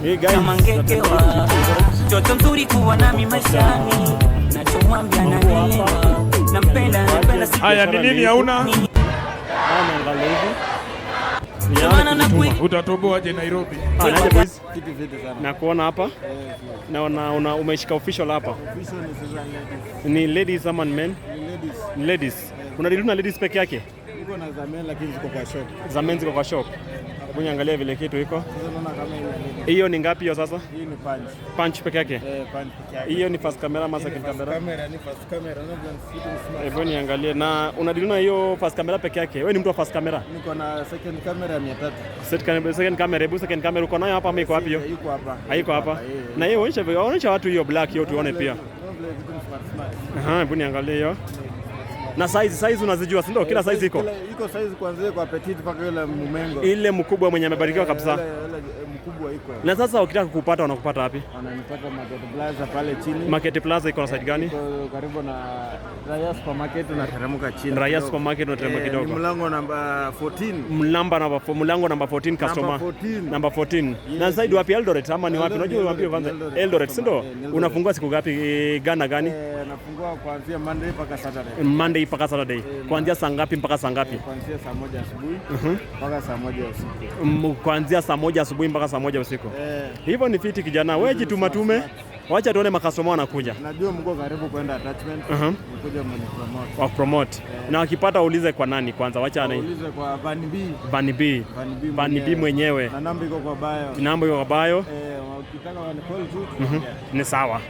Hey guys, kama ngekewa mtoto mzuri kuwa nami maishani, nachomwambia ananielewa, nampenda haya ni nini hauna? Angalia hivi. Utatoboaje Nairobi? Naje boys. Na kuona hapa. Na umeshika official hapa. Ni ladies ama men? Ladies. Unadili na ladies peke yake? Niko na za men lakini ziko kwa shop. Za men ziko kwa shop. Hebu niangalia vile kitu iko. Sasa naona kama hiyo ni ngapi hiyo sasa? Hii ni punch. Punch peke yake? Punch peke yake. Hiyo ni first camera ama second camera? Camera ni first camera, na smart. Hebu niangalie. Na unadili na hiyo first camera peke yake? Wewe ni mtu wa first camera? Niko na second camera 300. Second camera, hebu second camera uko nayo hapa ama iko wapi hiyo? Iko hapa. Haiko hapa. Na hiyo onyesha watu hiyo black hiyo tuone pia. Hebu niangalie hiyo. Na size unazijua si ndio? Kila size iko. Iko size kuanzia kwa petit mpaka ile mumengo. Ile mkubwa mwenye amebarikiwa kabisa. Ile mkubwa iko. Na sasa ukitaka kukupata wanakupata wapi? Wananipata Market Plaza pale chini. Market Plaza iko na side gani? Iko karibu na Raya Supermarket na teremka chini. Raya Supermarket na teremka kidogo. Mlango namba 14. Mlango namba 14 customer. Namba 14. Na side wapi Eldoret ama ni wapi? Unajua wapi kwanza? Eldoret si ndio? Unafungua siku ngapi gana gani? Nafungua kuanzia Monday mpaka Saturday. Monday mpaka Saturday. Kuanzia saa ngapi mpaka saa ngapi? Kuanzia saa 1 asubuhi mpaka saa 1 usiku. Kuanzia saa 1 asubuhi mpaka saa 1 usiku. Hivyo ni fiti kijana. Wewe jitume. Wacha tuone makasoma wanakuja. Najua mko karibu kwenda attachment. Mkuja mnipromote. Wa promote. Na wakipata uulize kwa nani kwanza? Wacha uulize kwa Bani B mwenyewe. Na namba iko kwa bio. Namba iko kwa bio. Ukitaka wani call tu. Ni sawa.